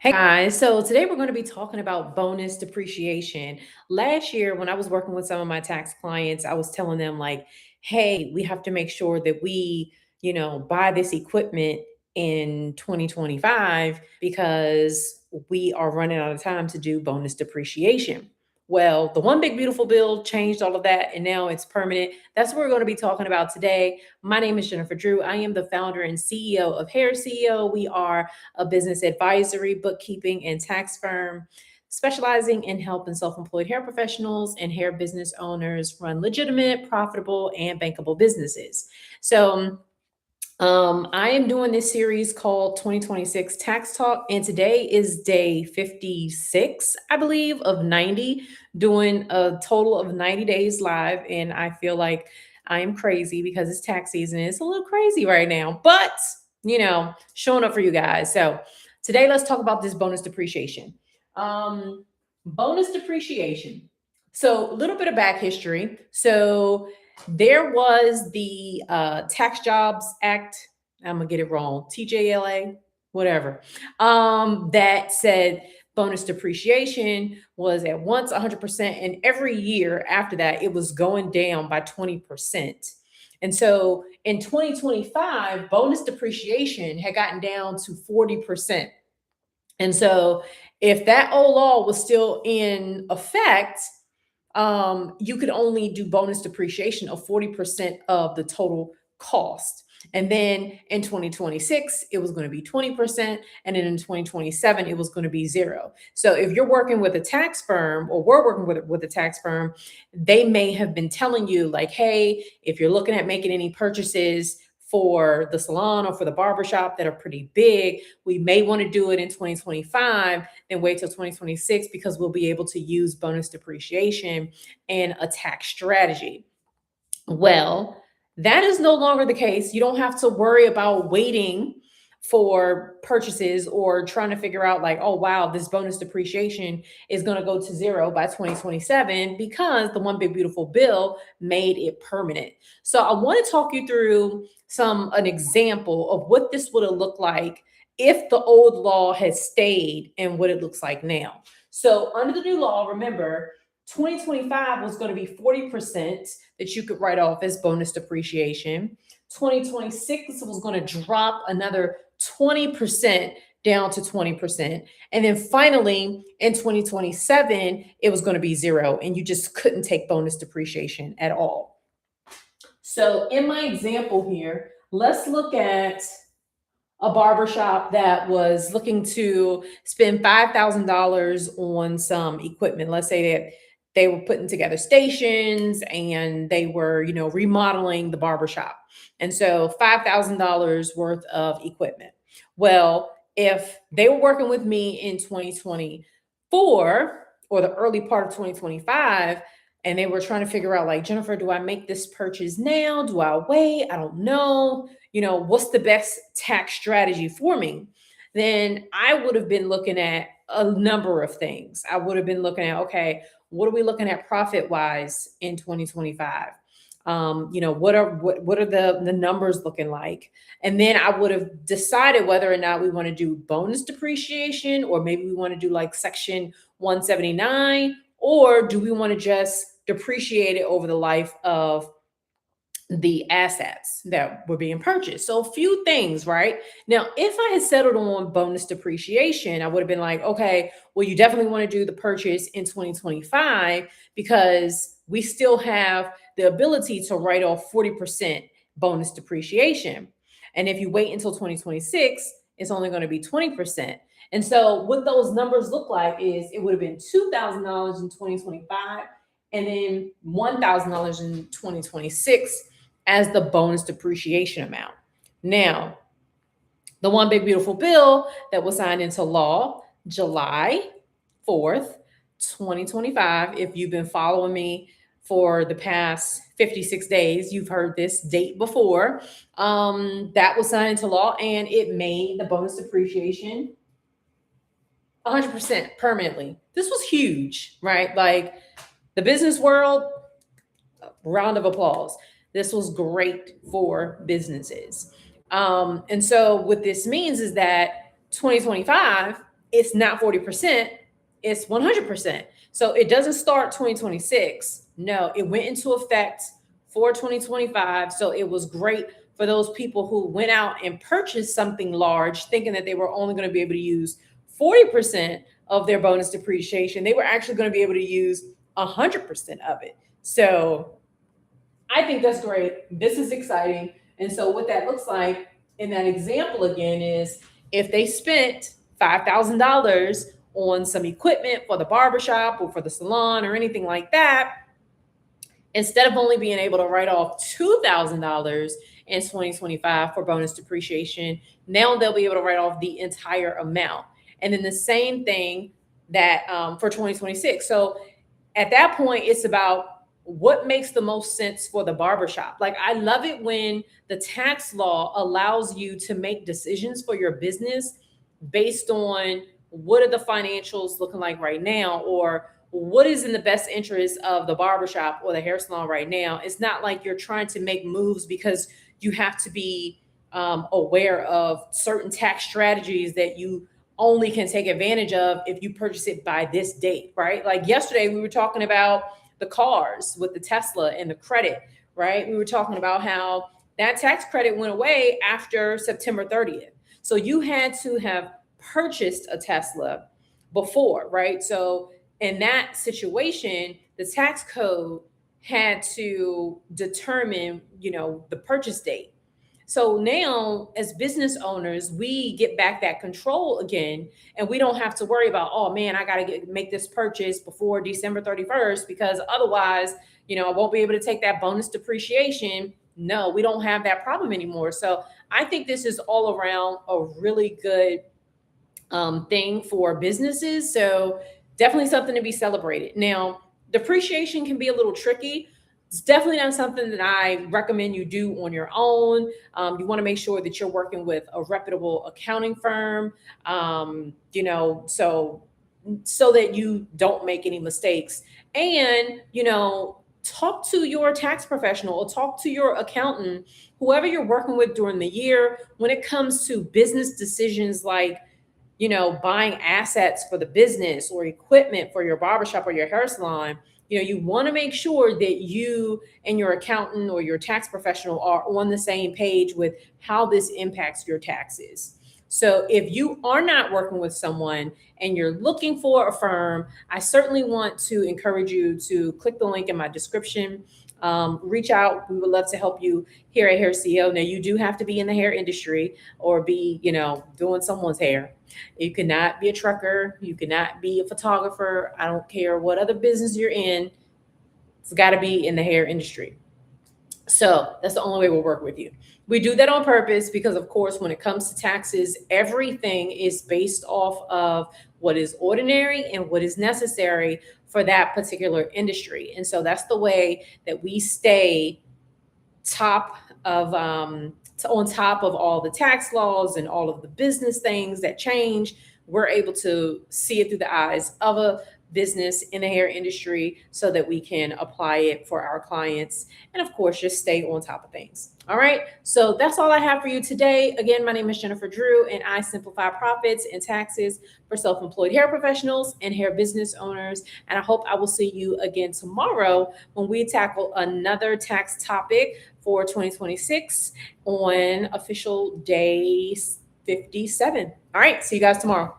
Hey guys, so today we're going to be talking about bonus depreciation. Last year, when I was working with some of my tax clients, I was telling them, like, hey, we have to make sure that we buy this equipment in 2025 because we are running out of time to do bonus depreciation. Well, the one big beautiful bill changed all of that and now it's permanent. That's what we're going to be talking about today. My name is Jennifer Drew. I am the founder and CEO of Hair CEO. We are a business advisory, bookkeeping, and tax firm specializing in helping self employed hair professionals and hair business owners run legitimate, profitable, and bankable businesses. So, I am doing this series called 2026 Tax Talk, and today is day 56, I believe, of 90, doing a total of 90 days live. And I feel like I am crazy because it's tax season. It's a little crazy right now, but showing up for you guys. So, today let's talk about this bonus depreciation. Um, Bonus depreciation. So, a little bit of back history. So, there was the Tax Jobs Act. I'm gonna get it wrong. TJLA, whatever. That said bonus depreciation was at once 100%, and every year after that, it was going down by 20%. And so in 2025, bonus depreciation had gotten down to 40%. And so if that old law was still in effect, you could only do bonus depreciation of 40% of the total cost. And then in 2026, it was going to be 20%. And then in 2027, it was going to be zero. So if you're working with a tax firm or we're working with a tax firm, they may have been telling you, like, hey, if you're looking at making any purchases for the salon or for the barbershop that are pretty big, we may want to do it in 2025 and wait till 2026 because we'll be able to use bonus depreciation and a tax strategy. Well, that is no longer the case. You don't have to worry about waiting for purchases or trying to figure out, like, oh wow, this bonus depreciation is going to go to zero by 2027 because the one big beautiful bill made it permanent. So I want to talk you through an example of what this would have looked like if the old law had stayed and what it looks like now. So under the new law, remember, 2025 was going to be 40% that you could write off as bonus depreciation. 2026 was going to drop another 20% down to 20%. And then finally, in 2027, it was going to be zero, and you just couldn't take bonus depreciation at all. So, in my example here, let's look at a barbershop that was looking to spend $5,000 on some equipment. Let's say that they were putting together stations and they were, remodeling the barbershop. And so $5,000 worth of equipment. Well, if they were working with me in 2024 or the early part of 2025, and they were trying to figure out, like, Jennifer, do I make this purchase now? Do I wait? I don't know. What's the best tax strategy for me? Then I would have been looking at a number of things. I would have been looking at, okay, what are we looking at profit wise in 2025? What are the numbers looking like? And then I would have decided whether or not we want to do bonus depreciation, or maybe we want to do like section 179, or do we want to just depreciate it over the life of the assets that were being purchased. So a few things, right? Now, if I had settled on bonus depreciation, I would have been like, okay, well, you definitely want to do the purchase in 2025 because we still have the ability to write off 40% bonus depreciation. And if you wait until 2026, it's only going to be 20%. And so what those numbers look like is it would have been $2,000 in 2025 and then $1,000 in 2026 as the bonus depreciation amount. Now, the one big beautiful bill that was signed into law July 4th, 2025, if you've been following me for the past 56 days, you've heard this date before. That was signed into law and it made the bonus depreciation 100% permanently. This was huge, right? Like, the business world, round of applause. This was great for businesses. And so what this means is that 2025, it's not 40%, it's 100%. So it doesn't start 2026. No, it went into effect for 2025. So it was great for those people who went out and purchased something large, thinking that they were only going to be able to use 40% of their bonus depreciation. They were actually going to be able to use 100% of it. So I think that's great. This is exciting. And so, what that looks like in that example again is if they spent $5,000 on some equipment for the barbershop or for the salon or anything like that, instead of only being able to write off $2,000 in 2025 for bonus depreciation, now they'll be able to write off the entire amount. And then the same thing that for 2026. So at that point, it's about what makes the most sense for the barbershop. Like, I love it when the tax law allows you to make decisions for your business based on what are the financials looking like right now, or what is in the best interest of the barbershop or the hair salon right now. It's not like you're trying to make moves because you have to be aware of certain tax strategies that you only can take advantage of if you purchase it by this date, right? Like yesterday, we were talking about the cars with the Tesla and the credit, right? We were talking about how that tax credit went away after September 30th. So you had to have purchased a Tesla before, right? So in that situation, the tax code had to determine, the purchase date. So now, as business owners, we get back that control again, and we don't have to worry about, oh man, I got to make this purchase before December 31st because otherwise, I won't be able to take that bonus depreciation. No, we don't have that problem anymore. So I think this is all around a really good thing for businesses. So definitely something to be celebrated. Now, depreciation can be a little tricky. It's definitely not something that I recommend you do on your own. You want to make sure that you're working with a reputable accounting firm, so that you don't make any mistakes. And, talk to your tax professional or talk to your accountant, whoever you're working with during the year, when it comes to business decisions like, buying assets for the business or equipment for your barbershop or your hair salon. You want to make sure that you and your accountant or your tax professional are on the same page with how this impacts your taxes. So if you are not working with someone and you're looking for a firm, I certainly want to encourage you to click the link in my description. Reach out. We would love to help you here at Hair CEO. Now, you do have to be in the hair industry or be, doing someone's hair. You cannot be a trucker. You cannot be a photographer. I don't care what other business you're in. It's got to be in the hair industry. So that's the only way we'll work with you. We do that on purpose because, of course, when it comes to taxes, everything is based off of what is ordinary and what is necessary for that particular industry. And so that's the way that we stay top of on top of all the tax laws and all of the business things that change. We're able to see it through the eyes of a business in the hair industry so that we can apply it for our clients and, of course, just stay on top of things. All right, so that's all I have for you today. Again, my name is Jennifer Drew, and I simplify profits and taxes for self-employed hair professionals and hair business owners. And I hope I will see you again tomorrow when we tackle another tax topic for 2026 on official day 57. All right, see you guys tomorrow.